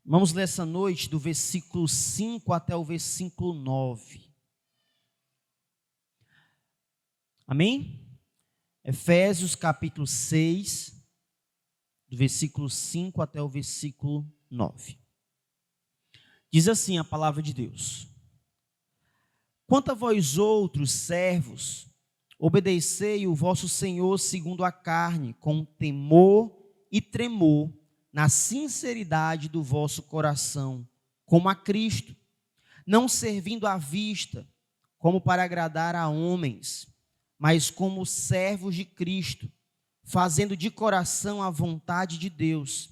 Vamos ler essa noite do versículo 5 até o versículo 9. Amém? Efésios capítulo 6, do versículo 5 até o versículo 9. Diz assim a palavra de Deus: Quanto a vós outros servos, obedecei o vosso Senhor segundo a carne, com temor e tremor, na sinceridade do vosso coração, como a Cristo, não servindo à vista, como para agradar a homens, mas como servos de Cristo, fazendo de coração a vontade de Deus,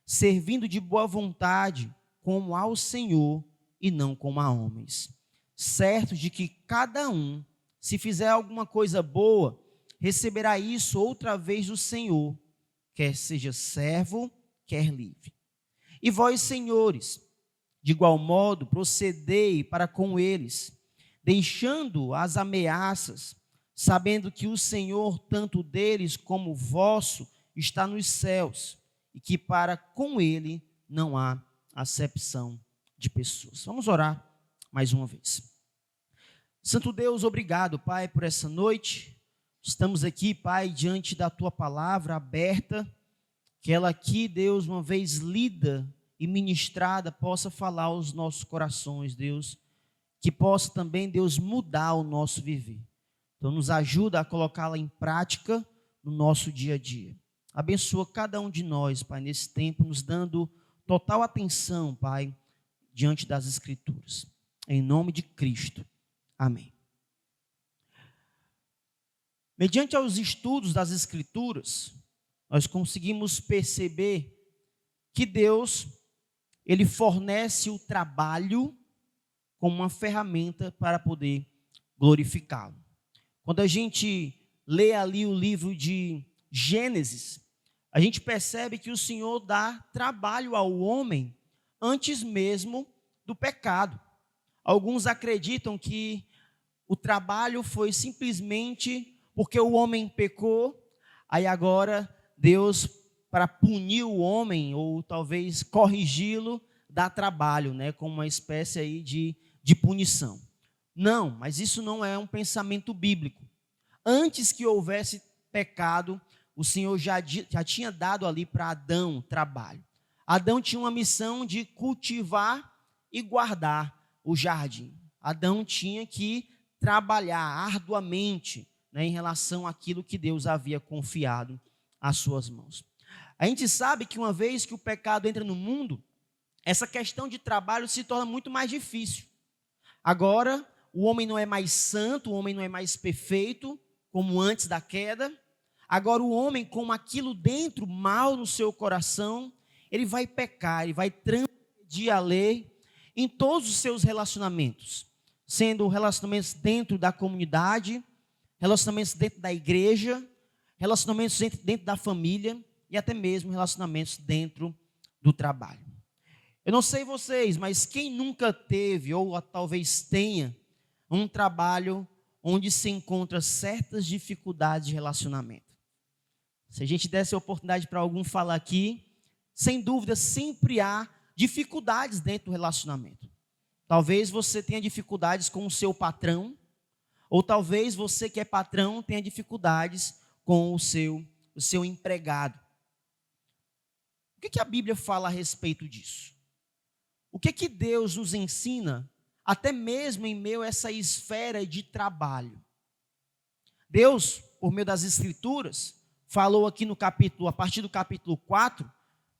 servindo de boa vontade, como ao Senhor e não como a homens, certos de que cada um, se fizer alguma coisa boa, receberá isso outra vez do Senhor, quer seja servo, quer livre. E vós, senhores, de igual modo, procedei para com eles, deixando as ameaças, sabendo que o Senhor, tanto deles como vosso, está nos céus, e que para com ele não há acepção de pessoas. Vamos orar mais uma vez. Santo Deus, obrigado, Pai, por essa noite. Estamos aqui, Pai, diante da Tua palavra aberta, que ela aqui, Deus, uma vez lida e ministrada, possa falar aos nossos corações, Deus, que possa também, Deus, mudar o nosso viver. Então, nos ajuda a colocá-la em prática no nosso dia a dia. Abençoa cada um de nós, Pai, nesse tempo, nos dando total atenção, Pai, diante das Escrituras. Em nome de Cristo. Amém. Mediante aos estudos das Escrituras, nós conseguimos perceber que Deus, Ele fornece o trabalho como uma ferramenta para poder glorificá-lo. Quando a gente lê ali o livro de Gênesis, a gente percebe que o Senhor dá trabalho ao homem antes mesmo do pecado. Alguns acreditam que o trabalho foi simplesmente porque o homem pecou, aí agora Deus, para punir o homem, ou talvez corrigi-lo, dá trabalho, né, como uma espécie aí de punição. Não, mas isso não é um pensamento bíblico. Antes que houvesse pecado, o Senhor já tinha dado ali para Adão trabalho. Adão tinha uma missão de cultivar e guardar o jardim. Adão tinha que trabalhar arduamente, né, em relação àquilo que Deus havia confiado às suas mãos. A gente sabe que uma vez que o pecado entra no mundo, essa questão de trabalho se torna muito mais difícil. Agora, o homem não é mais santo, o homem não é mais perfeito, como antes da queda. Agora, o homem, com aquilo dentro, mal no seu coração, ele vai pecar, ele vai transgredir a lei em todos os seus relacionamentos, sendo relacionamentos dentro da comunidade, relacionamentos dentro da igreja, relacionamentos dentro da família e até mesmo relacionamentos dentro do trabalho. Eu não sei vocês, mas quem nunca teve ou talvez tenha um trabalho onde se encontra certas dificuldades de relacionamento? Se a gente desse a oportunidade para algum falar aqui, sem dúvida sempre há dificuldades dentro do relacionamento. Talvez você tenha dificuldades com o seu patrão, ou talvez você que é patrão tenha dificuldades com o seu empregado. O que a Bíblia fala a respeito disso? O que Deus nos ensina, até mesmo em meio a essa esfera de trabalho? Deus, por meio das Escrituras, falou aqui no capítulo, a partir do capítulo 4,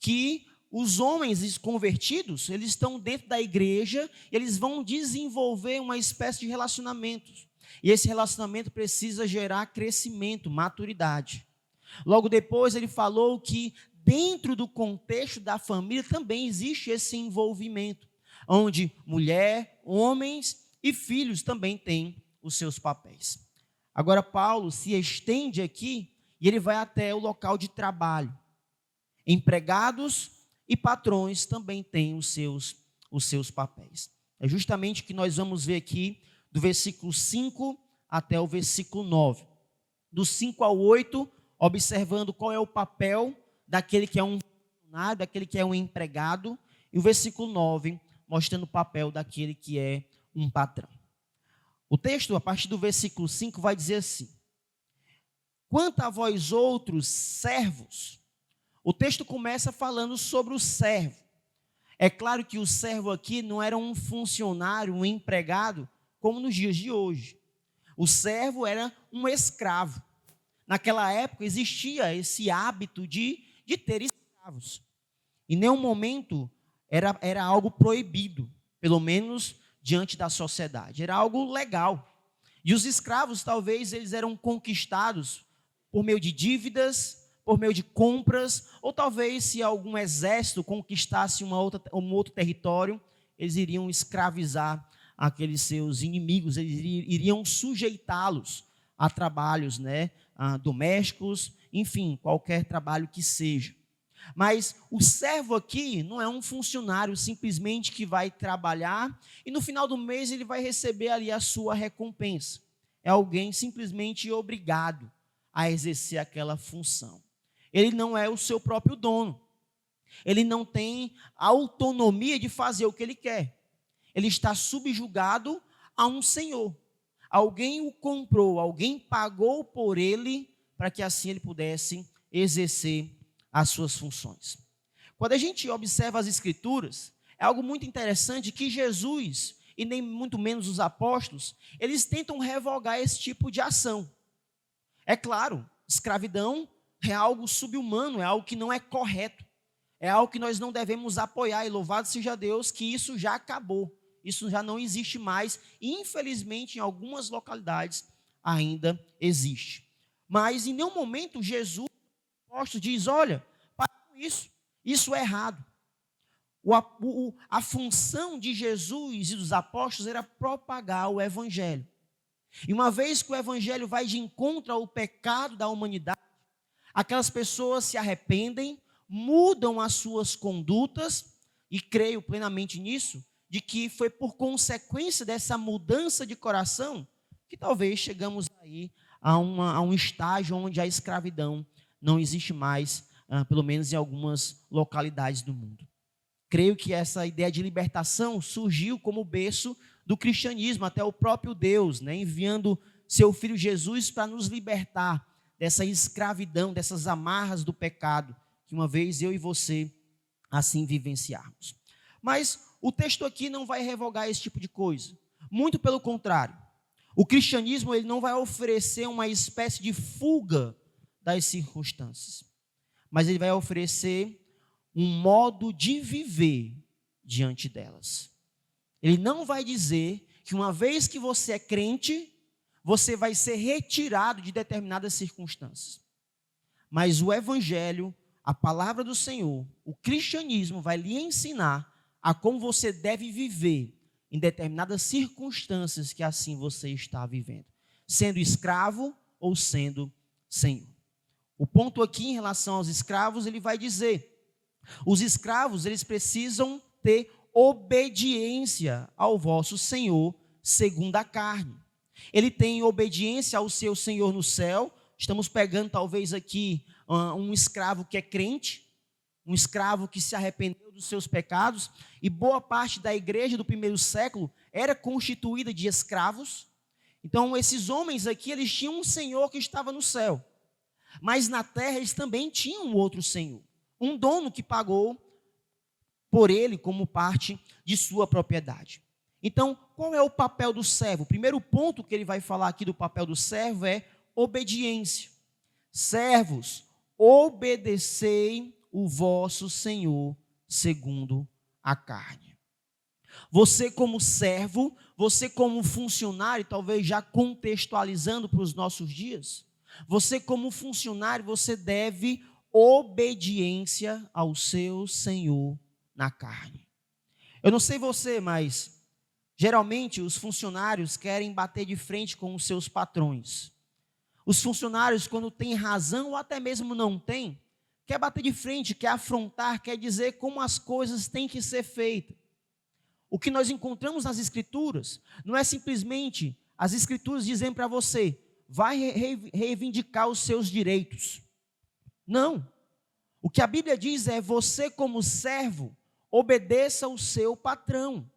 que os homens convertidos, eles estão dentro da igreja, e eles vão desenvolver uma espécie de relacionamentos. E esse relacionamento precisa gerar crescimento, maturidade. Logo depois ele falou que dentro do contexto da família também existe esse envolvimento, onde mulher, homens e filhos também têm os seus papéis. Agora Paulo se estende aqui e ele vai até o local de trabalho. Empregados e patrões também têm os seus papéis. É justamente o que nós vamos ver aqui do versículo 5 até o versículo 9. Do 5 ao 8, observando qual é o papel daquele que é um funcionário, daquele que é um empregado, e o versículo 9, mostrando o papel daquele que é um patrão. O texto, a partir do versículo 5, vai dizer assim: quanto a vós outros servos, o texto começa falando sobre o servo. É claro que o servo aqui não era um funcionário, um empregado, como nos dias de hoje. O servo era um escravo. Naquela época existia esse hábito de ter escravos. Em nenhum momento era algo proibido, pelo menos diante da sociedade. Era algo legal. E os escravos, talvez, eles eram conquistados por meio de dívidas, por meio de compras, ou talvez se algum exército conquistasse um outro território, eles iriam escravizar aqueles seus inimigos, eles iriam sujeitá-los a trabalhos, domésticos, enfim, qualquer trabalho que seja. Mas o servo aqui não é um funcionário simplesmente que vai trabalhar e no final do mês ele vai receber ali a sua recompensa. É alguém simplesmente obrigado a exercer aquela função. Ele não é o seu próprio dono. Ele não tem autonomia de fazer o que ele quer. Ele está subjugado a um senhor. Alguém o comprou, alguém pagou por ele para que assim ele pudesse exercer as suas funções. Quando a gente observa as Escrituras, é algo muito interessante que Jesus, e nem muito menos os apóstolos, eles tentam revogar esse tipo de ação. É claro, escravidão é algo subhumano, é algo que não é correto, é algo que nós não devemos apoiar, e louvado seja Deus que isso já acabou, isso já não existe mais, e infelizmente em algumas localidades ainda existe. Mas em nenhum momento Jesus, o apóstolo, diz: olha, para com isso é errado. A função de Jesus e dos apóstolos era propagar o evangelho. E uma vez que o evangelho vai de encontro ao pecado da humanidade, aquelas pessoas se arrependem, mudam as suas condutas, e creio plenamente nisso, de que foi por consequência dessa mudança de coração que talvez chegamos aí a um estágio onde a escravidão não existe mais, pelo menos em algumas localidades do mundo. Creio que essa ideia de libertação surgiu como berço do cristianismo, até o próprio Deus, enviando seu Filho Jesus para nos libertar dessa escravidão, dessas amarras do pecado, que uma vez eu e você assim vivenciarmos. Mas o texto aqui não vai revogar esse tipo de coisa. Muito pelo contrário. O cristianismo ele não vai oferecer uma espécie de fuga das circunstâncias, mas ele vai oferecer um modo de viver diante delas. Ele não vai dizer que uma vez que você é crente, você vai ser retirado de determinadas circunstâncias. Mas o evangelho, a palavra do Senhor, o cristianismo vai lhe ensinar a como você deve viver em determinadas circunstâncias que assim você está vivendo, sendo escravo ou sendo senhor. O ponto aqui em relação aos escravos, ele vai dizer: os escravos, eles precisam ter obediência ao vosso Senhor segundo a carne. Ele tem obediência ao seu Senhor no céu. Estamos pegando talvez aqui um escravo que é crente, um escravo que se arrependeu dos seus pecados, e boa parte da igreja do primeiro século era constituída de escravos. Então esses homens aqui, eles tinham um Senhor que estava no céu, mas na terra eles também tinham um outro Senhor, um dono que pagou por ele como parte de sua propriedade. Então, qual é o papel do servo? O primeiro ponto que ele vai falar aqui do papel do servo é obediência. Servos, obedecei o vosso Senhor segundo a carne. Você como servo, você como funcionário, talvez já contextualizando para os nossos dias, você como funcionário, você deve obediência ao seu Senhor na carne. Eu não sei você, mas geralmente os funcionários querem bater de frente com os seus patrões. Os funcionários, quando têm razão ou até mesmo não têm, quer bater de frente, quer afrontar, quer dizer como as coisas têm que ser feitas. O que nós encontramos nas Escrituras não é simplesmente as Escrituras dizendo para você: vai reivindicar os seus direitos. Não. O que a Bíblia diz é: você como servo, obedeça ao seu patrão.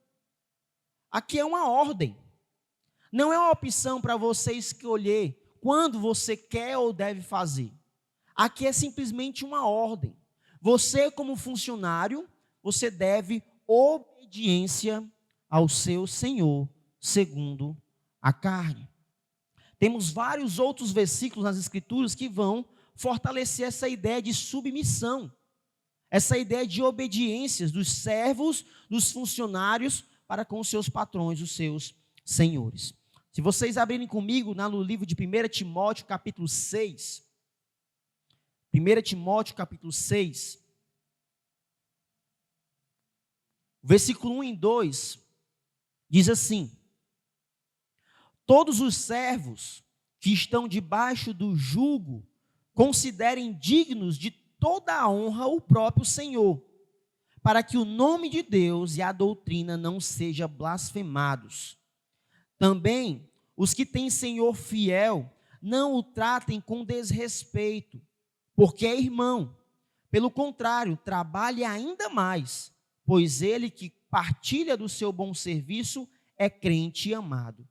Aqui é uma ordem. Não é uma opção para você escolher quando você quer ou deve fazer. Aqui é simplesmente uma ordem. Você, como funcionário, você deve obediência ao seu Senhor, segundo a carne. Temos vários outros versículos nas Escrituras que vão fortalecer essa ideia de submissão, essa ideia de obediência dos servos, dos funcionários para com os seus patrões, os seus senhores. Se vocês abrirem comigo no livro de 1 Timóteo, capítulo 6, 1 Timóteo, capítulo 6, versículo 1 e 2, diz assim: todos os servos que estão debaixo do jugo considerem dignos de toda a honra o próprio Senhor, para que o nome de Deus e a doutrina não sejam blasfemados. Também os que têm Senhor fiel, não o tratem com desrespeito, porque é irmão. Pelo contrário, trabalhe ainda mais, pois ele que partilha do seu bom serviço é crente e amado.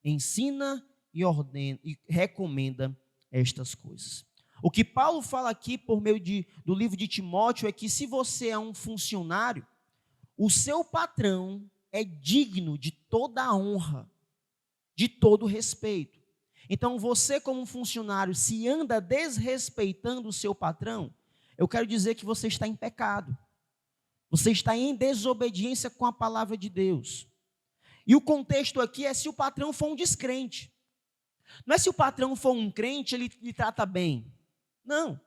Ensina e ordena e recomenda estas coisas. O que Paulo fala aqui por meio do livro de Timóteo é que se você é um funcionário, o seu patrão é digno de toda a honra, de todo o respeito. Então você, como funcionário, se anda desrespeitando o seu patrão, eu quero dizer que você está em pecado. Você está em desobediência com a palavra de Deus. E o contexto aqui é se o patrão for um descrente. Não é se o patrão for um crente, ele lhe trata bem. Não.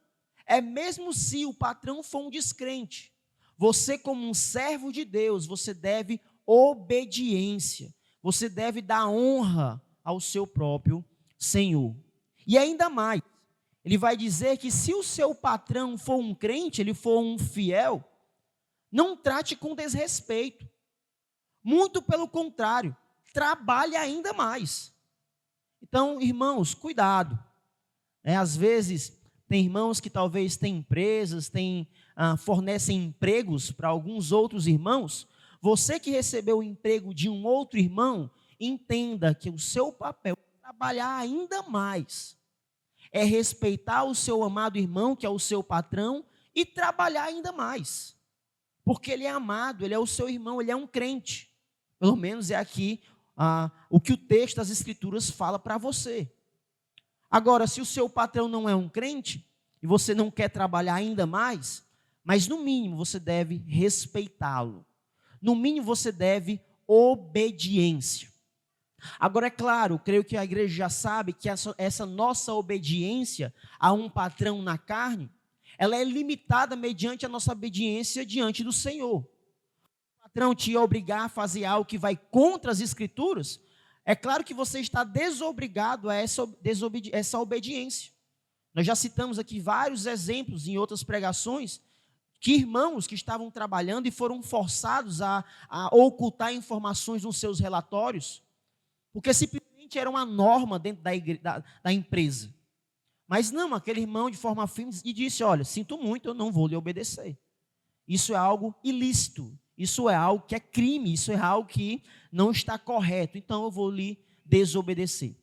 É mesmo se o patrão for um descrente. Você, como um servo de Deus, você deve obediência. Você deve dar honra ao seu próprio Senhor. E ainda mais, ele vai dizer que se o seu patrão for um crente, ele for um fiel, não trate com desrespeito. Muito pelo contrário, trabalhe ainda mais. Então, irmãos, cuidado. Às vezes, tem irmãos que talvez têm empresas, fornecem empregos para alguns outros irmãos. Você que recebeu o emprego de um outro irmão, entenda que o seu papel é trabalhar ainda mais. É respeitar o seu amado irmão, que é o seu patrão, e trabalhar ainda mais. Porque ele é amado, ele é o seu irmão, ele é um crente. Pelo menos é aqui o que o texto das Escrituras fala para você. Agora, se o seu patrão não é um crente, e você não quer trabalhar ainda mais, mas no mínimo você deve respeitá-lo. No mínimo você deve obediência. Agora, é claro, creio que a igreja já sabe que essa nossa obediência a um patrão na carne, ela é limitada mediante a nossa obediência diante do Senhor. O patrão te obrigar a fazer algo que vai contra as Escrituras, é claro que você está desobrigado a essa obediência. Nós já citamos aqui vários exemplos em outras pregações, que irmãos que estavam trabalhando e foram forçados a ocultar informações nos seus relatórios, porque simplesmente era uma norma dentro da empresa. Mas não, aquele irmão de forma firme e disse: olha, sinto muito, eu não vou lhe obedecer. Isso é algo ilícito, isso é algo que é crime, isso é algo que não está correto, então eu vou lhe desobedecer.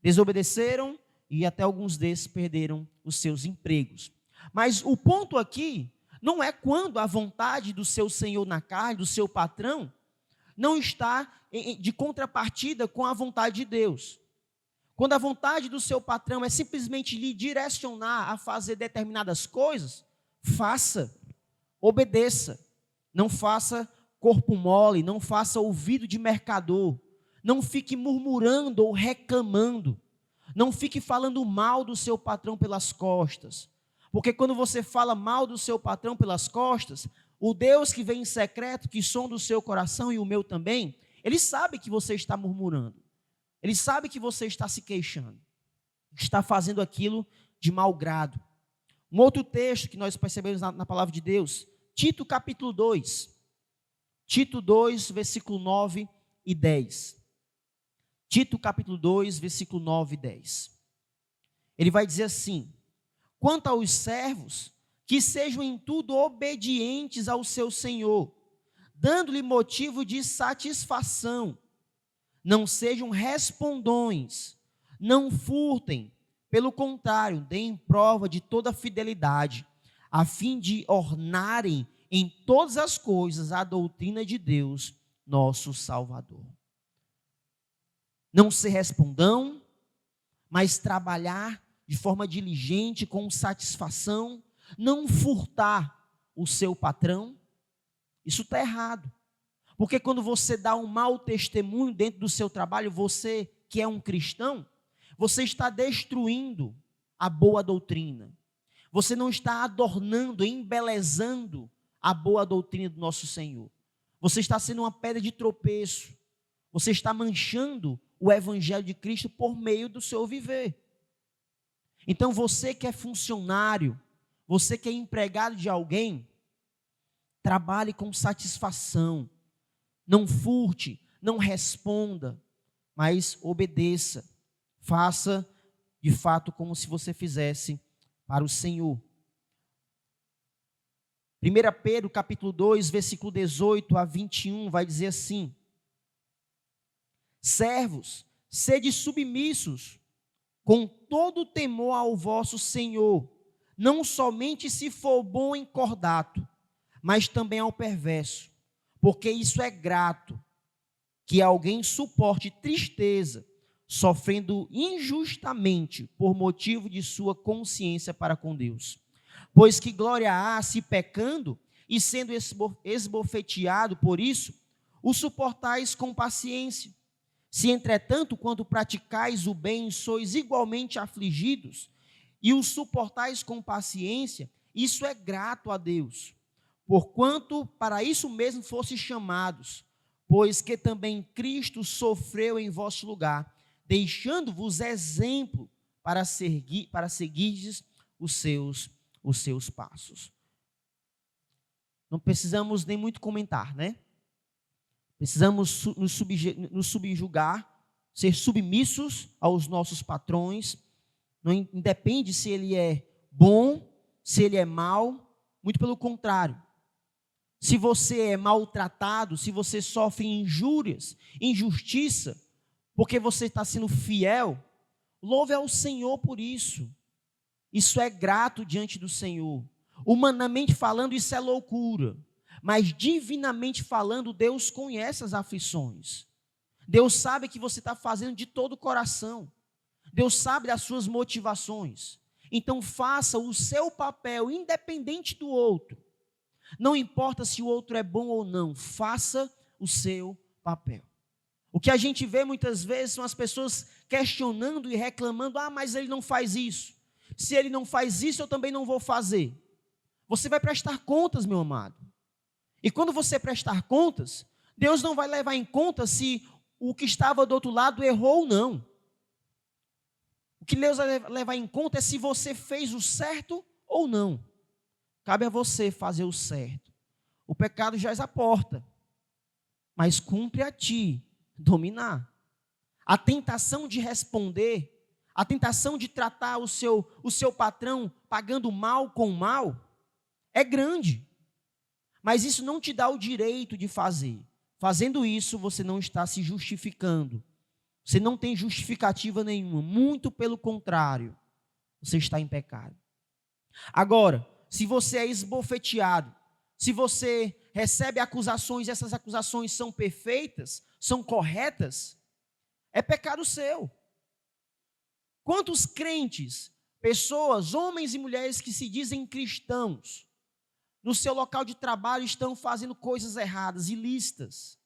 Desobedeceram e até alguns desses perderam os seus empregos. Mas o ponto aqui não é quando a vontade do seu senhor na carne, do seu patrão, não está de contrapartida com a vontade de Deus. Quando a vontade do seu patrão é simplesmente lhe direcionar a fazer determinadas coisas, faça, obedeça. Não faça corpo mole, não faça ouvido de mercador. Não fique murmurando ou reclamando. Não fique falando mal do seu patrão pelas costas. Porque quando você fala mal do seu patrão pelas costas, o Deus que vem em secreto, que sonda o seu coração e o meu também, ele sabe que você está murmurando. Ele sabe que você está se queixando. Está fazendo aquilo de mau grado. Um outro texto que nós percebemos na palavra de Deus, Tito capítulo 2. Tito 2, versículo 9 e 10. Tito capítulo 2, versículo 9 e 10. Ele vai dizer assim: quanto aos servos, que sejam em tudo obedientes ao seu Senhor, dando-lhe motivo de satisfação. Não sejam respondões, não furtem, pelo contrário, deem prova de toda fidelidade, a fim de ornarem em todas as coisas a doutrina de Deus, nosso Salvador. Não ser respondão, mas trabalhar de forma diligente, com satisfação, não furtar o seu patrão. Isso está errado. Porque quando você dá um mau testemunho dentro do seu trabalho, você que é um cristão, você está destruindo a boa doutrina. Você não está adornando, embelezando a boa doutrina do nosso Senhor. Você está sendo uma pedra de tropeço. Você está manchando o Evangelho de Cristo por meio do seu viver. Então você que é funcionário, você que é empregado de alguém, trabalhe com satisfação. Não furte, não responda, mas obedeça. Faça de fato como se você fizesse para o Senhor. 1 Pedro capítulo 2, versículo 18 a 21, vai dizer assim: servos, sede submissos, com todo temor ao vosso Senhor, não somente se for bom em cordato, mas também ao perverso, porque isso é grato, que alguém suporte tristeza, sofrendo injustamente por motivo de sua consciência para com Deus. Pois que glória há se pecando e sendo esbofeteado por isso, o suportais com paciência. Se entretanto, quando praticais o bem, sois igualmente afligidos, e o suportais com paciência, isso é grato a Deus. Porquanto para isso mesmo fostes chamados, pois que também Cristo sofreu em vosso lugar, deixando-vos exemplo para seguirdes os seus passos. Não precisamos nem muito comentar, né? Precisamos nos subjugar, ser submissos aos nossos patrões. Não independe se ele é bom, se ele é mau, muito pelo contrário. Se você é maltratado, se você sofre injúrias, injustiça, porque você está sendo fiel, louve ao Senhor por isso. Isso é grato diante do Senhor. Humanamente falando, isso é loucura. Mas divinamente falando, Deus conhece as aflições. Deus sabe que você está fazendo de todo o coração. Deus sabe das suas motivações. Então faça o seu papel, independente do outro. Não importa se o outro é bom ou não, faça o seu papel. O que a gente vê muitas vezes são as pessoas questionando e reclamando: ah, mas ele não faz isso. Se ele não faz isso, eu também não vou fazer. Você vai prestar contas, meu amado. E quando você prestar contas, Deus não vai levar em conta se o que estava do outro lado errou ou não. O que Deus vai levar em conta é se você fez o certo ou não. Cabe a você fazer o certo. O pecado jaz à porta, mas cumpre a ti dominar. A tentação de responder, a tentação de tratar o seu patrão pagando mal com mal, é grande. Mas isso não te dá o direito de fazer. Fazendo isso, você não está se justificando. Você não tem justificativa nenhuma. Muito pelo contrário, você está em pecado. Agora, se você é esbofeteado, se você recebe acusações e essas acusações são perfeitas, são corretas, é pecado seu. Quantos crentes, pessoas, homens e mulheres que se dizem cristãos, no seu local de trabalho estão fazendo coisas erradas, ilícitas,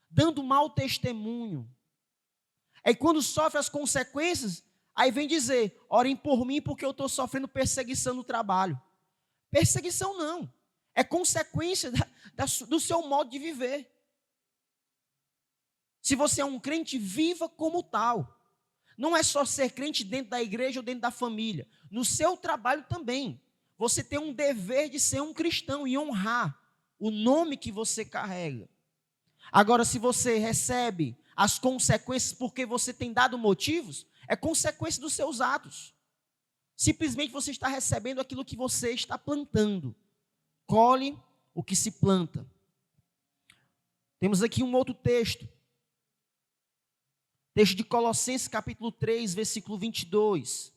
dando mau testemunho. Aí quando sofre as consequências, aí vem dizer: orem por mim porque eu estou sofrendo perseguição no trabalho. Perseguição não, é consequência do seu modo de viver. Se você é um crente, viva como tal. Não é só ser crente dentro da igreja ou dentro da família. No seu trabalho também. Você tem um dever de ser um cristão e honrar o nome que você carrega. Agora, se você recebe as consequências porque você tem dado motivos, é consequência dos seus atos. Simplesmente você está recebendo aquilo que você está plantando. Colhe o que se planta. Temos aqui um outro texto. Texto de Colossenses capítulo 3, versículo 22.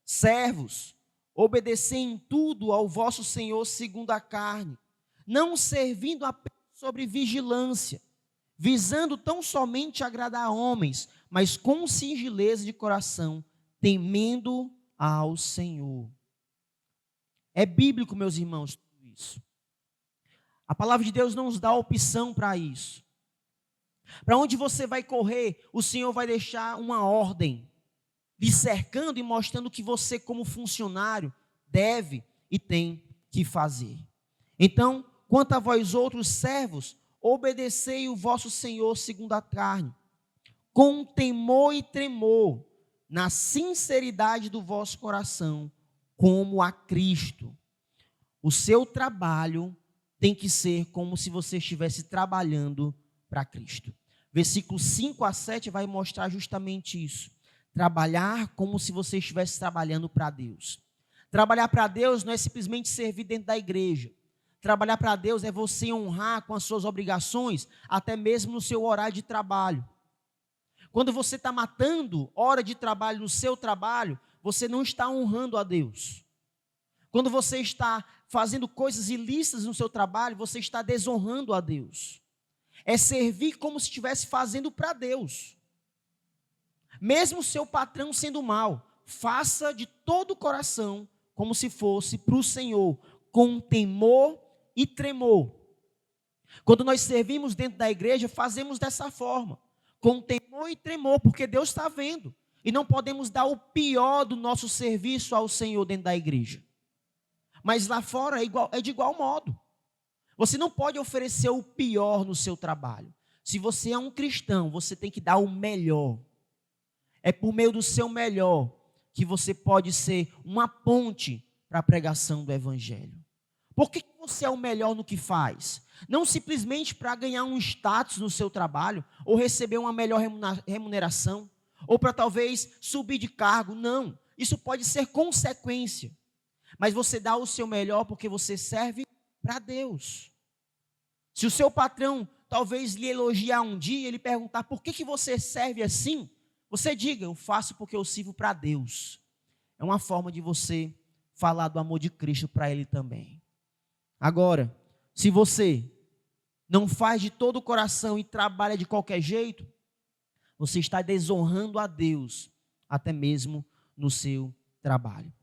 Servos, obedecei em tudo ao vosso Senhor segundo a carne, não servindo apenas sobre vigilância, visando tão somente agradar a homens, mas com singeleza de coração, temendo ao Senhor. É bíblico, meus irmãos, tudo isso. A palavra de Deus não nos dá opção para isso. Para onde você vai correr, o Senhor vai deixar uma ordem, lhe cercando e mostrando que você, como funcionário, deve e tem que fazer. Então, quanto a vós outros servos, obedecei o vosso Senhor segundo a carne, com temor e tremor, na sinceridade do vosso coração, como a Cristo. O seu trabalho tem que ser como se você estivesse trabalhando para Cristo. Versículos 5 a 7 vai mostrar justamente isso. Trabalhar como se você estivesse trabalhando para Deus. Trabalhar para Deus não é simplesmente servir dentro da igreja. Trabalhar para Deus é você honrar com as suas obrigações, até mesmo no seu horário de trabalho. Quando você está matando hora de trabalho no seu trabalho, você não está honrando a Deus. Quando você está fazendo coisas ilícitas no seu trabalho, você está desonrando a Deus. É servir como se estivesse fazendo para Deus. Mesmo o seu patrão sendo mau, faça de todo o coração como se fosse para o Senhor, com temor e tremor. Quando nós servimos dentro da igreja, fazemos dessa forma, com temor e tremor, porque Deus está vendo. E não podemos dar o pior do nosso serviço ao Senhor dentro da igreja. Mas lá fora é de igual modo. Você não pode oferecer o pior no seu trabalho. Se você é um cristão, você tem que dar o melhor. É por meio do seu melhor que você pode ser uma ponte para a pregação do Evangelho. Por que você é o melhor no que faz? Não simplesmente para ganhar um status no seu trabalho, ou receber uma melhor remuneração, ou para talvez subir de cargo. Não, isso pode ser consequência. Mas você dá o seu melhor porque você serve para Deus. Se o seu patrão talvez lhe elogiar um dia, ele perguntar por que você serve assim, você diga, eu faço porque eu sirvo para Deus. É uma forma de você falar do amor de Cristo para Ele também. Agora, se você não faz de todo o coração e trabalha de qualquer jeito, você está desonrando a Deus, até mesmo no seu trabalho.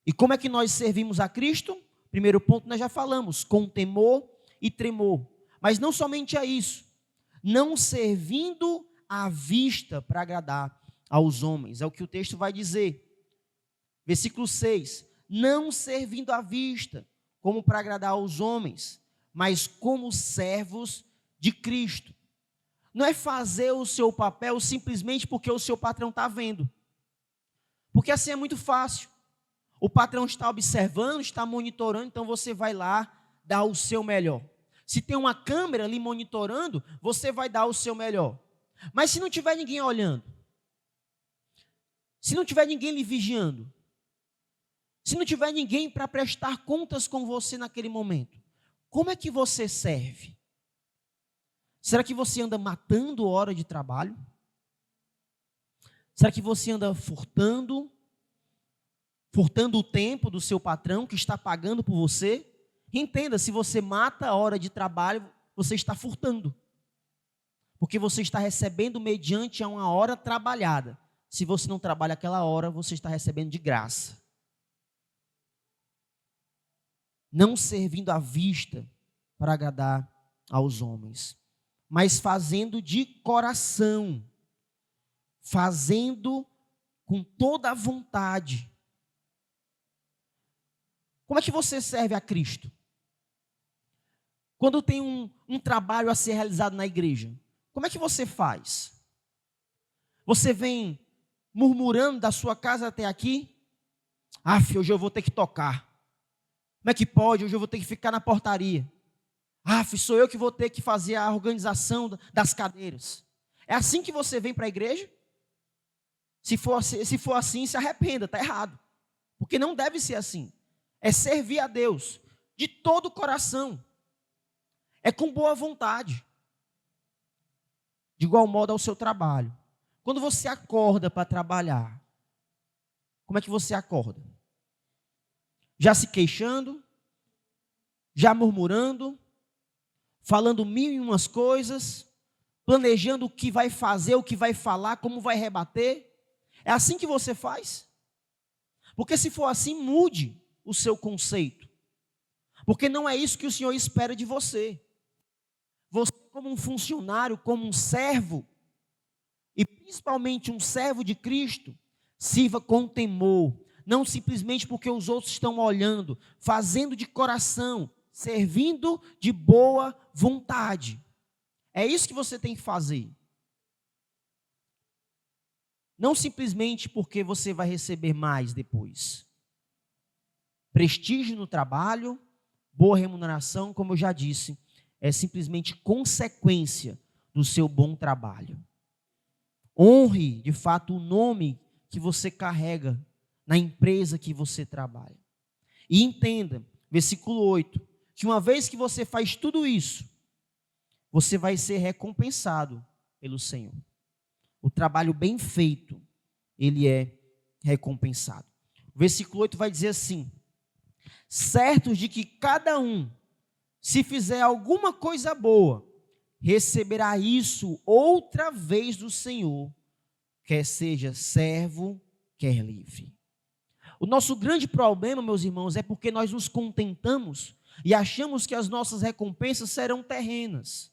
E como é que nós servimos a Cristo? Primeiro ponto nós já falamos, com temor e tremor. Mas não somente a isso, não servindo à vista para agradar aos homens. É o que o texto vai dizer. Versículo 6. Não servindo à vista, como para agradar aos homens, mas como servos de Cristo. Não é fazer o seu papel simplesmente porque o seu patrão está vendo. Porque assim é muito fácil. O patrão está observando, está monitorando, então você vai lá dar o seu melhor. Se tem uma câmera ali monitorando, você vai dar o seu melhor. Mas se não tiver ninguém olhando, se não tiver ninguém lhe vigiando, se não tiver ninguém para prestar contas com você naquele momento, como é que você serve? Será que você anda matando hora de trabalho? Será que você anda furtando o tempo do seu patrão que está pagando por você? Entenda, se você mata a hora de trabalho, você está furtando. Porque você está recebendo mediante a uma hora trabalhada. Se você não trabalha aquela hora, você está recebendo de graça. Não servindo à vista para agradar aos homens, mas fazendo de coração, fazendo com toda a vontade. Como é que você serve a Cristo? Quando tem um trabalho a ser realizado na igreja, como é que você faz? Você vem murmurando da sua casa até aqui? Hoje eu vou ter que tocar. Como é que pode? Hoje eu vou ter que ficar na portaria. Sou eu que vou ter que fazer a organização das cadeiras. É assim que você vem para a igreja? Se for assim, se arrependa, está errado. Porque não deve ser assim. É servir a Deus de todo o coração. É com boa vontade. De igual modo ao seu trabalho. Quando você acorda para trabalhar, como é que você acorda? Já se queixando? Já murmurando? Falando mil e umas coisas? Planejando o que vai fazer, o que vai falar, como vai rebater? É assim que você faz? Porque se for assim, mude o seu conceito. Porque não é isso que o Senhor espera de você. Você, como um funcionário, como um servo, e principalmente um servo de Cristo, sirva com temor, não simplesmente porque os outros estão olhando, fazendo de coração, servindo de boa vontade. É isso que você tem que fazer. Não simplesmente porque você vai receber mais depois. Prestígio no trabalho, boa remuneração, como eu já disse, é simplesmente consequência do seu bom trabalho. Honre, de fato, o nome que você carrega na empresa que você trabalha. E entenda, versículo 8, que uma vez que você faz tudo isso, você vai ser recompensado pelo Senhor. O trabalho bem feito, ele é recompensado. O versículo 8 vai dizer assim: certos de que cada um, se fizer alguma coisa boa, receberá isso outra vez do Senhor, quer seja servo, quer livre. O nosso grande problema, meus irmãos, é porque nós nos contentamos e achamos que as nossas recompensas serão terrenas.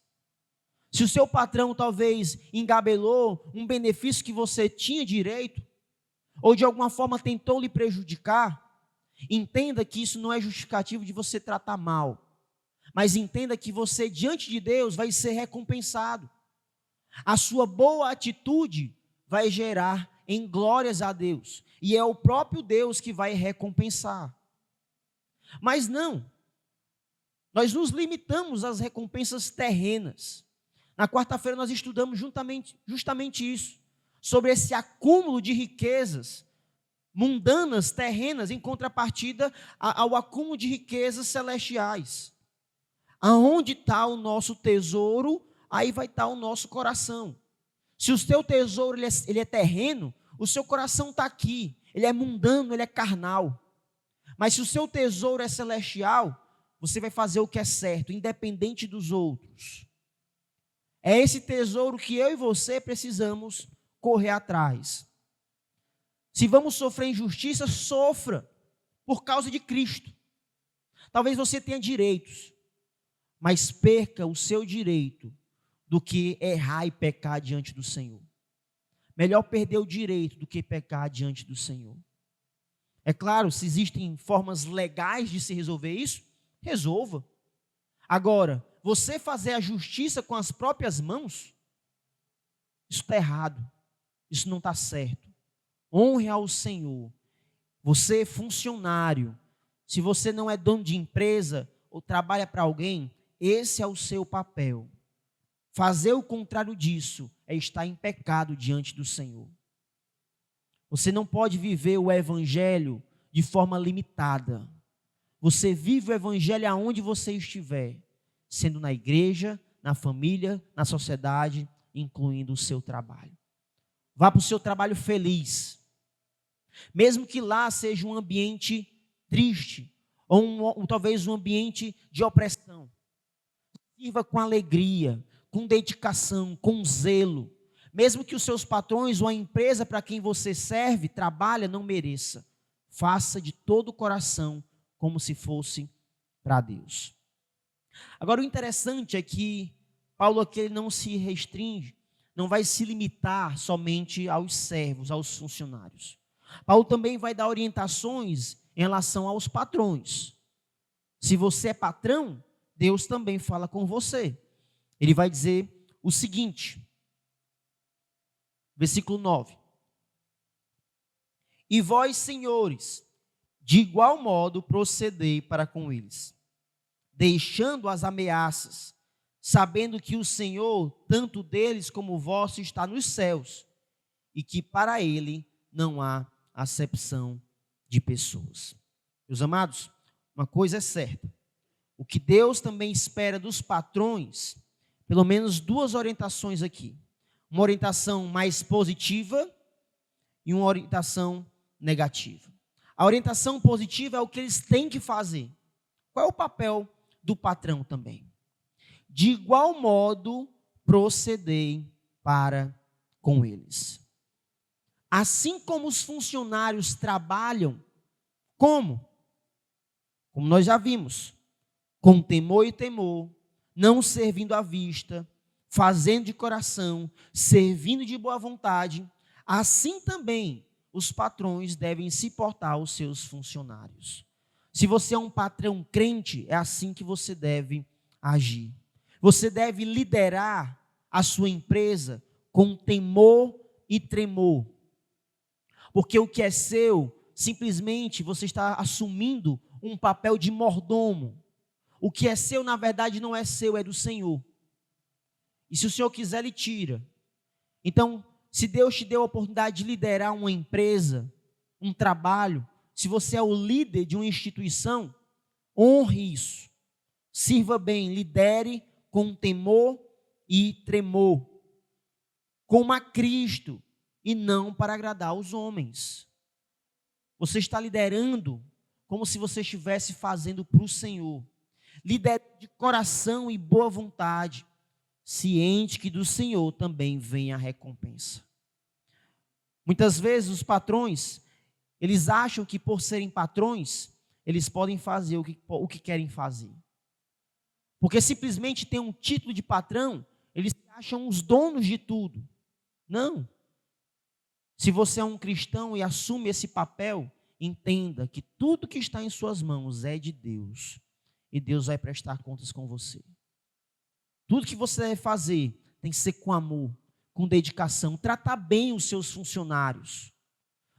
Se o seu patrão talvez engabelou um benefício que você tinha direito, ou de alguma forma tentou lhe prejudicar, entenda que isso não é justificativo de você tratar mal. Mas entenda que você, diante de Deus, vai ser recompensado. A sua boa atitude vai gerar em glórias a Deus. E é o próprio Deus que vai recompensar. Mas não. Nós nos limitamos às recompensas terrenas. Na quarta-feira nós estudamos justamente isso. Sobre esse acúmulo de riquezas mundanas, terrenas, em contrapartida ao acúmulo de riquezas celestiais. Aonde está o nosso tesouro, aí vai estar o nosso coração. Se o seu tesouro ele é terreno, o seu coração está aqui. Ele é mundano, ele é carnal. Mas se o seu tesouro é celestial, você vai fazer o que é certo, independente dos outros. É esse tesouro que eu e você precisamos correr atrás. Se vamos sofrer injustiça, sofra por causa de Cristo. Talvez você tenha direitos, mas perca o seu direito do que errar e pecar diante do Senhor. Melhor perder o direito do que pecar diante do Senhor. É claro, se existem formas legais de se resolver isso, resolva. Agora, você fazer a justiça com as próprias mãos, isso está errado. Isso não está certo. Honre ao Senhor. Você é funcionário. Se você não é dono de empresa ou trabalha para alguém, esse é o seu papel. Fazer o contrário disso é estar em pecado diante do Senhor. Você não pode viver o evangelho de forma limitada. Você vive o evangelho aonde você estiver, sendo na igreja, na família, na sociedade, incluindo o seu trabalho. Vá para o seu trabalho feliz. Mesmo que lá seja um ambiente triste, ou talvez um ambiente de opressão. Sirva com alegria, com dedicação, com zelo. Mesmo que os seus patrões ou a empresa para quem você serve, trabalha, não mereça. Faça de todo o coração, como se fosse para Deus. Agora o interessante é que Paulo aqui ele não se restringe, não vai se limitar somente aos servos, aos funcionários. Paulo também vai dar orientações em relação aos patrões. Se você é patrão, Deus também fala com você. Ele vai dizer o seguinte, versículo 9. E vós, senhores, de igual modo procedei para com eles, deixando as ameaças, sabendo que o Senhor, tanto deles como vosso, está nos céus, e que para ele não há acepção de pessoas. Meus amados, uma coisa é certa, o que Deus também espera dos patrões, pelo menos duas orientações aqui. Uma orientação mais positiva e uma orientação negativa. A orientação positiva é o que eles têm que fazer. Qual é o papel do patrão também? De igual modo, proceder para com eles. Assim como os funcionários trabalham, como? Como nós já vimos, com temor e temor, não servindo à vista, fazendo de coração, servindo de boa vontade, assim também os patrões devem se portar aos seus funcionários. Se você é um patrão crente, é assim que você deve agir. Você deve liderar a sua empresa com temor e tremor. Porque o que é seu, simplesmente você está assumindo um papel de mordomo. O que é seu, na verdade, não é seu, é do Senhor. E se o Senhor quiser, Ele tira. Então, se Deus te deu a oportunidade de liderar uma empresa, um trabalho, se você é o líder de uma instituição, honre isso. Sirva bem, lidere com temor e tremor, como a Cristo, e não para agradar os homens. Você está liderando como se você estivesse fazendo para o Senhor. Lidere de coração e boa vontade, ciente que do Senhor também vem a recompensa. Muitas vezes os patrões, eles acham que por serem patrões, eles podem fazer o que querem fazer. Porque simplesmente tem um título de patrão, eles acham os donos de tudo. Não. Se você é um cristão e assume esse papel, entenda que tudo que está em suas mãos é de Deus. E Deus vai prestar contas com você. Tudo que você deve fazer tem que ser com amor, com dedicação. Tratar bem os seus funcionários.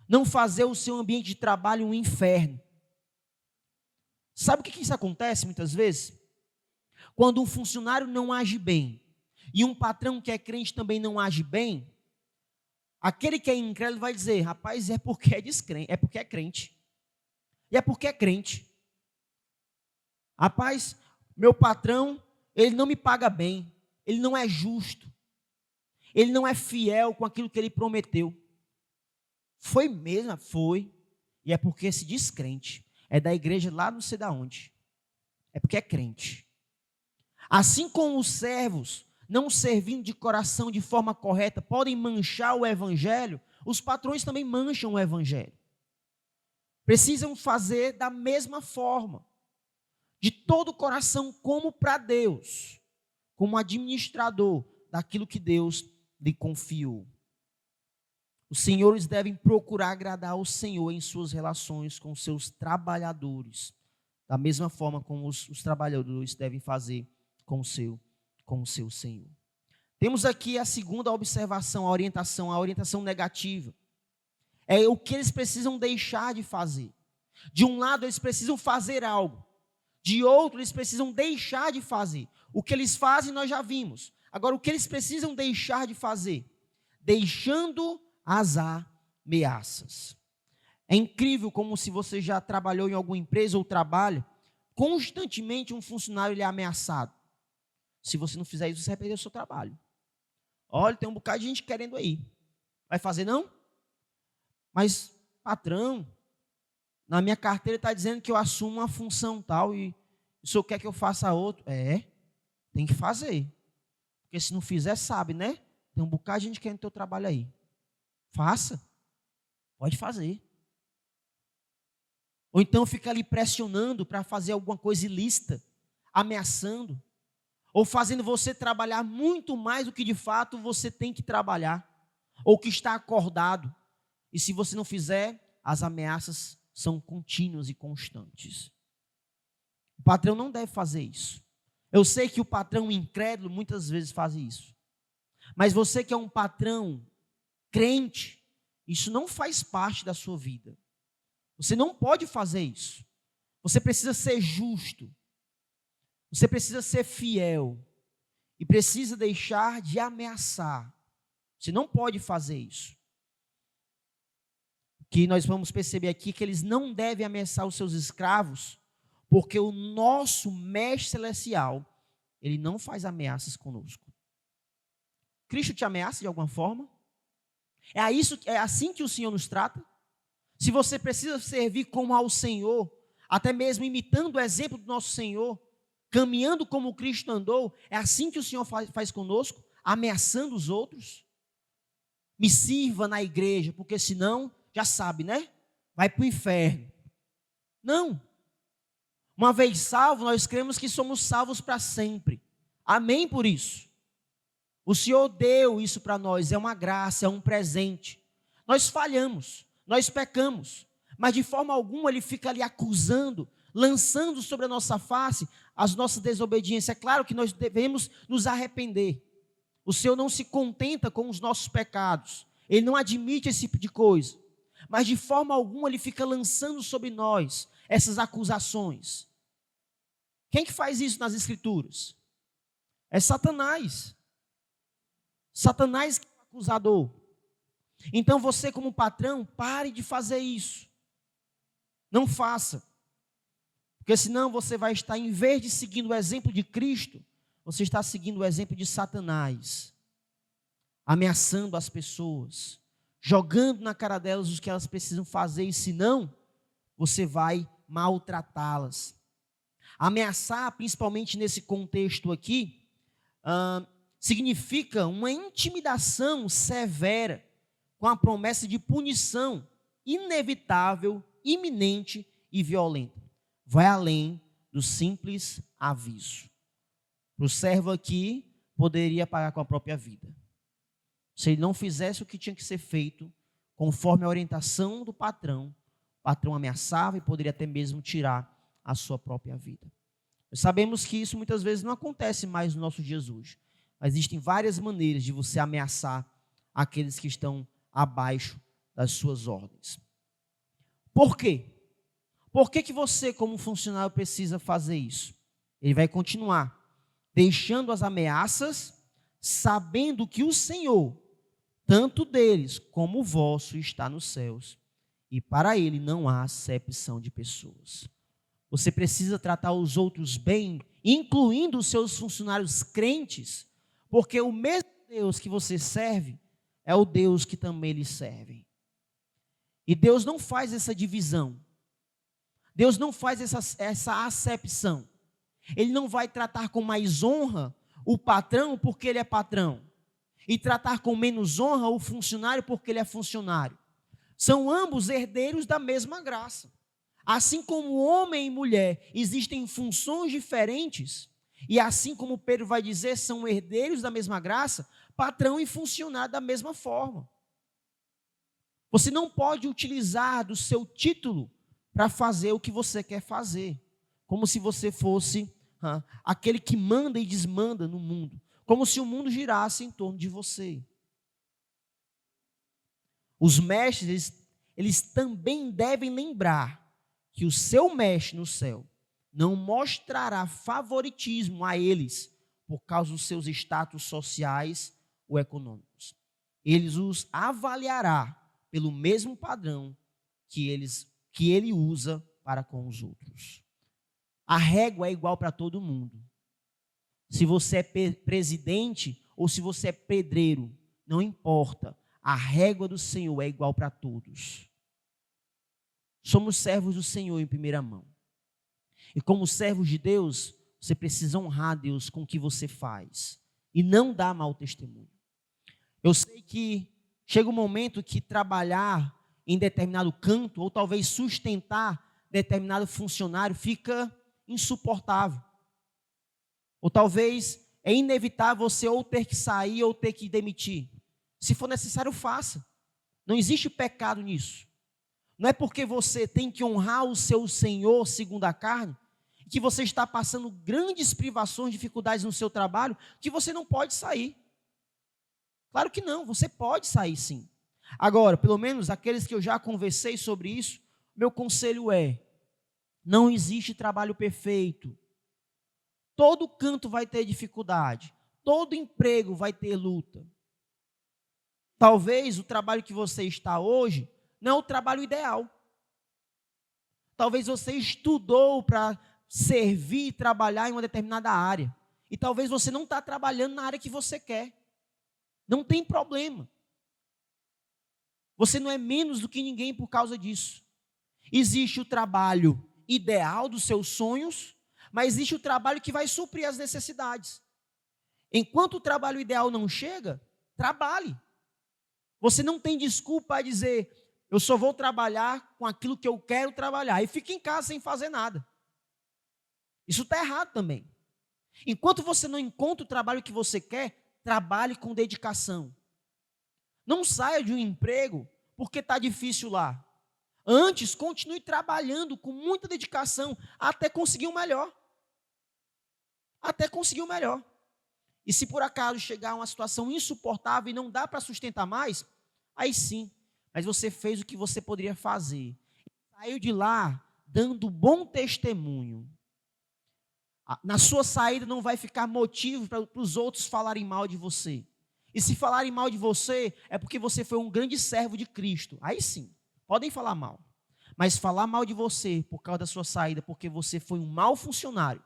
Não fazer o seu ambiente de trabalho um inferno. Sabe o que isso acontece muitas vezes? Quando um funcionário não age bem e um patrão que é crente também não age bem, aquele que é incrédulo vai dizer, rapaz, é porque é descrente, é porque é crente. E é porque é crente. Rapaz, meu patrão, ele não me paga bem, ele não é justo, ele não é fiel com aquilo que ele prometeu. Foi mesmo? Foi. E é porque esse descrente é da igreja lá não sei de onde. É porque é crente. Assim como os servos, não servindo de coração de forma correta, podem manchar o evangelho, os patrões também mancham o evangelho. Precisam fazer da mesma forma, de todo o coração, como para Deus, como administrador daquilo que Deus lhe confiou. Os senhores devem procurar agradar ao Senhor em suas relações com seus trabalhadores, da mesma forma como os trabalhadores devem fazer com o seu Senhor. Temos aqui a segunda observação, a orientação negativa. É o que eles precisam deixar de fazer. De um lado, eles precisam fazer algo. De outro, eles precisam deixar de fazer. O que eles fazem, nós já vimos. Agora, o que eles precisam deixar de fazer? Deixando as ameaças. É incrível como, se você já trabalhou em alguma empresa ou trabalha, constantemente um funcionário lhe é ameaçado. Se você não fizer isso, você vai perder o seu trabalho. Olha, tem um bocado de gente querendo aí. Vai fazer não? Mas, patrão, na minha carteira está dizendo que eu assumo uma função tal e o senhor quer que eu faça outro? Tem que fazer. Porque se não fizer, sabe, né? Tem um bocado de gente querendo teu trabalho aí. Faça. Pode fazer. Ou então fica ali pressionando para fazer alguma coisa ilícita, ameaçando, ou fazendo você trabalhar muito mais do que de fato você tem que trabalhar, ou que está acordado. E se você não fizer, as ameaças são contínuas e constantes. O patrão não deve fazer isso. Eu sei que o patrão incrédulo muitas vezes faz isso. Mas você que é um patrão crente, isso não faz parte da sua vida. Você não pode fazer isso. Você precisa ser justo. Você precisa ser fiel. E precisa deixar de ameaçar. Você não pode fazer isso. O que nós vamos perceber aqui é que eles não devem ameaçar os seus escravos, Porque o nosso Mestre Celestial, ele não faz ameaças conosco. Cristo te ameaça de alguma forma? É assim que o Senhor nos trata? Se você precisa servir como ao Senhor, até mesmo imitando o exemplo do nosso Senhor, caminhando como Cristo andou, é assim que o Senhor faz conosco, ameaçando os outros? Me sirva na igreja, porque senão, já sabe, né? Vai para o inferno. Não. Uma vez salvo, nós cremos que somos salvos para sempre. Amém por isso. O Senhor deu isso para nós, é uma graça, é um presente. Nós falhamos, nós pecamos, mas de forma alguma Ele fica ali acusando, lançando sobre a nossa face as nossas desobediências. É claro que nós devemos nos arrepender. O Senhor não se contenta com os nossos pecados, Ele não admite esse tipo de coisa, mas de forma alguma Ele fica lançando sobre nós essas acusações. Quem que faz isso nas Escrituras? É Satanás. Satanás que é o acusador. Então você, como patrão, pare de fazer isso. Não faça. Porque senão você vai estar, em vez de seguir o exemplo de Cristo, você está seguindo o exemplo de Satanás, ameaçando as pessoas, jogando na cara delas o que elas precisam fazer, e senão, você vai maltratá-las. Ameaçar, principalmente nesse contexto aqui, significa uma intimidação severa, com a promessa de punição inevitável, iminente e violenta. Vai além do simples aviso. O servo aqui poderia pagar com a própria vida. Se ele não fizesse o que tinha que ser feito, conforme a orientação do patrão, o patrão ameaçava e poderia até mesmo tirar a sua própria vida. Nós sabemos que isso muitas vezes não acontece mais nos nossos dias hoje. Mas existem várias maneiras de você ameaçar aqueles que estão abaixo das suas ordens. Por quê? Por que você, como funcionário, precisa fazer isso? Ele vai continuar deixando as ameaças, sabendo que o Senhor, tanto deles como o vosso, está nos céus, e para Ele não há acepção de pessoas. Você precisa tratar os outros bem, incluindo os seus funcionários crentes, porque o mesmo Deus que você serve é o Deus que também lhe serve. E Deus não faz essa divisão. Deus não faz essa acepção. Ele não vai tratar com mais honra o patrão porque ele é patrão, e tratar com menos honra o funcionário porque ele é funcionário. São ambos herdeiros da mesma graça. Assim como homem e mulher existem funções diferentes, e assim como Pedro vai dizer, são herdeiros da mesma graça, patrão e funcionário da mesma forma. Você não pode utilizar do seu título para fazer o que você quer fazer, como se você fosse aquele que manda e desmanda no mundo, como se o mundo girasse em torno de você. Os mestres, eles também devem lembrar que o seu mestre no céu não mostrará favoritismo a eles por causa dos seus status sociais ou econômicos. Ele os avaliará pelo mesmo padrão que ele usa para com os outros. A régua é igual para todo mundo. Se você é presidente ou se você é pedreiro, não importa. A régua do Senhor é igual para todos. Somos servos do Senhor em primeira mão. E como servos de Deus, você precisa honrar a Deus com o que você faz e não dar mau testemunho. Eu sei que chega um momento que trabalhar em determinado canto, ou talvez sustentar determinado funcionário, fica insuportável. Ou talvez é inevitável você ou ter que sair ou ter que demitir. Se for necessário, faça. Não existe pecado nisso. Não é porque você tem que honrar o seu Senhor segundo a carne, que você está passando grandes privações, dificuldades no seu trabalho, que você não pode sair. Claro que não, você pode sair sim. Agora, pelo menos aqueles que eu já conversei sobre isso, meu conselho é: não existe trabalho perfeito. Todo canto vai ter dificuldade, todo emprego vai ter luta. Talvez o trabalho que você está hoje não é o trabalho ideal. Talvez você estudou para servir e trabalhar em uma determinada área. E talvez você não está trabalhando na área que você quer. Não tem problema. Você não é menos do que ninguém por causa disso. Existe o trabalho ideal dos seus sonhos, mas existe o trabalho que vai suprir as necessidades. Enquanto o trabalho ideal não chega, trabalhe. Você não tem desculpa a dizer, eu só vou trabalhar com aquilo que eu quero trabalhar. E fica em casa sem fazer nada. Isso está errado também. Enquanto você não encontra o trabalho que você quer, trabalhe com dedicação. Não saia de um emprego porque está difícil lá. Antes, continue trabalhando com muita dedicação até conseguir o melhor. Até conseguir o melhor. E se por acaso chegar a uma situação insuportável e não dá para sustentar mais, aí sim. Mas você fez o que você poderia fazer. Saiu de lá dando bom testemunho. Na sua saída não vai ficar motivo para os outros falarem mal de você. E se falarem mal de você, é porque você foi um grande servo de Cristo. Aí sim, podem falar mal. Mas falar mal de você por causa da sua saída, porque você foi um mau funcionário,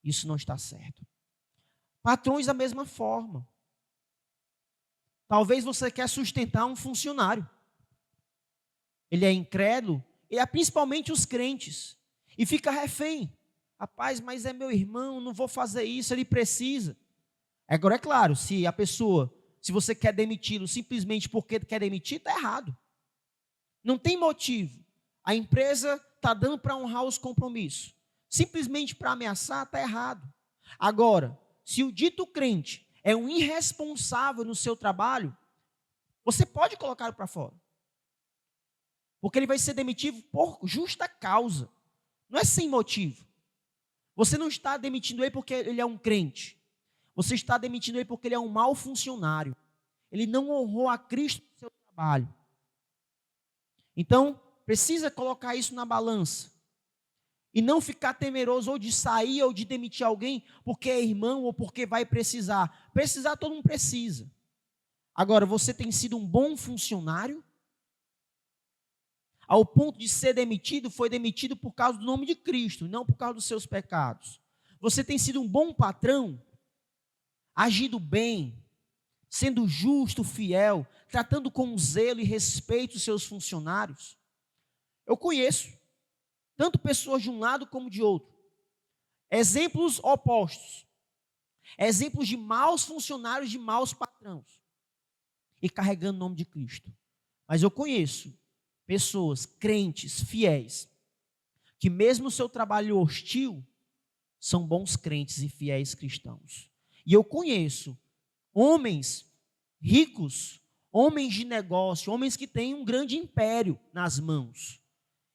isso não está certo. Patrões da mesma forma. Talvez você quer sustentar um funcionário. Ele é incrédulo, e é principalmente os crentes. E fica refém. Rapaz, mas é meu irmão, não vou fazer isso, ele precisa. Agora, é claro, se você quer demiti-lo simplesmente porque quer demitir, está errado. Não tem motivo. A empresa está dando para honrar os compromissos. Simplesmente para ameaçar, está errado. Agora, se o dito crente é um irresponsável no seu trabalho, você pode colocá-lo para fora. Porque ele vai ser demitido por justa causa. Não é sem motivo. Você não está demitindo ele porque ele é um crente. Você está demitindo ele porque ele é um mau funcionário. Ele não honrou a Cristo no seu trabalho. Então, precisa colocar isso na balança. E não ficar temeroso ou de sair ou de demitir alguém porque é irmão ou porque vai precisar. Precisar todo mundo precisa. Agora, você tem sido um bom funcionário? Ao ponto de ser demitido, foi demitido por causa do nome de Cristo, não por causa dos seus pecados. Você tem sido um bom patrão? Agido bem, sendo justo, fiel, tratando com zelo e respeito os seus funcionários? Eu conheço tanto pessoas de um lado como de outro. Exemplos opostos. Exemplos de maus funcionários, de maus patrões. E carregando o nome de Cristo. Mas eu conheço pessoas, crentes, fiéis, que mesmo o seu trabalho hostil, são bons crentes e fiéis cristãos. E eu conheço homens ricos, homens de negócio, homens que têm um grande império nas mãos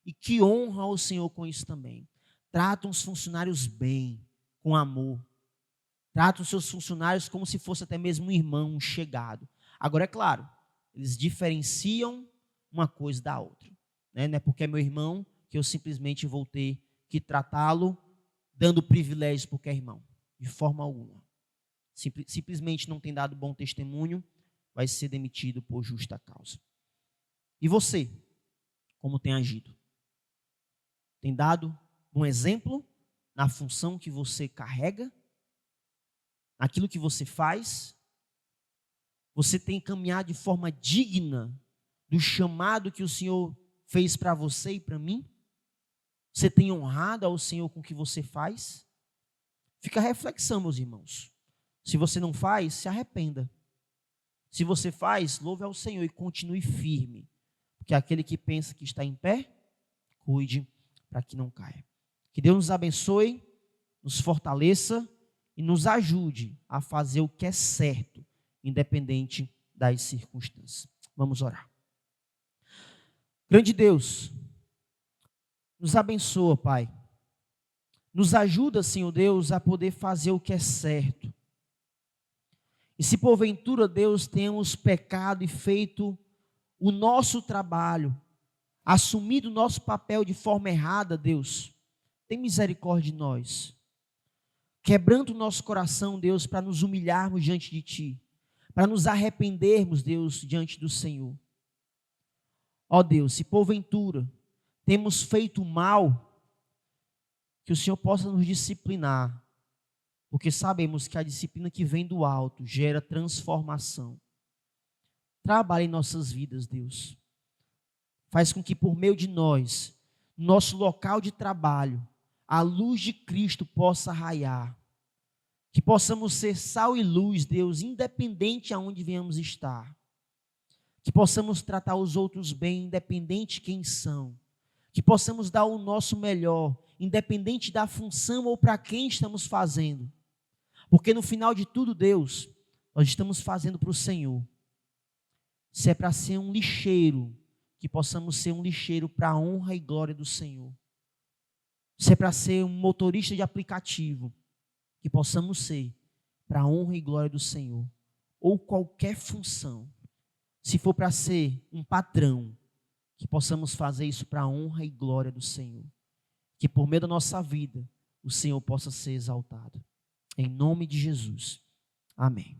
e que honram o Senhor com isso também. Tratam os funcionários bem, com amor. Tratam os seus funcionários como se fosse até mesmo um irmão, um chegado. Agora, é claro, eles diferenciam uma coisa da outra. Né? Não é porque é meu irmão que eu simplesmente vou ter que tratá-lo dando privilégios porque é irmão. De forma alguma. Simplesmente não tem dado bom testemunho, vai ser demitido por justa causa. E você, como tem agido? Tem dado um exemplo na função que você carrega? Naquilo que você faz? Você tem caminhado de forma digna do chamado que o Senhor fez para você e para mim? Você tem honrado ao Senhor com o que você faz? Fica a reflexão, meus irmãos. Se você não faz, se arrependa. Se você faz, louve ao Senhor e continue firme. Porque aquele que pensa que está em pé, cuide para que não caia. Que Deus nos abençoe, nos fortaleça e nos ajude a fazer o que é certo, independente das circunstâncias. Vamos orar. Grande Deus, nos abençoa, Pai. Nos ajuda, Senhor Deus, a poder fazer o que é certo. E se porventura, Deus, tenhamos pecado e feito o nosso trabalho, assumido o nosso papel de forma errada, Deus, tem misericórdia de nós. Quebrando o nosso coração, Deus, para nos humilharmos diante de Ti, para nos arrependermos, Deus, diante do Senhor. Ó Deus, se porventura temos feito mal, que o Senhor possa nos disciplinar, porque sabemos que a disciplina que vem do alto gera transformação. Trabalhe em nossas vidas, Deus. Faz com que por meio de nós, nosso local de trabalho, a luz de Cristo possa raiar. Que possamos ser sal e luz, Deus, independente aonde venhamos estar. Que possamos tratar os outros bem, independente de quem são. Que possamos dar o nosso melhor, independente da função ou para quem estamos fazendo. Porque no final de tudo, Deus, nós estamos fazendo para o Senhor. Se é para ser um lixeiro, que possamos ser um lixeiro para a honra e glória do Senhor. Se é para ser um motorista de aplicativo, que possamos ser para a honra e glória do Senhor. Ou qualquer função. Se for para ser um patrão, que possamos fazer isso para a honra e glória do Senhor. Que por meio da nossa vida, o Senhor possa ser exaltado. Em nome de Jesus. Amém.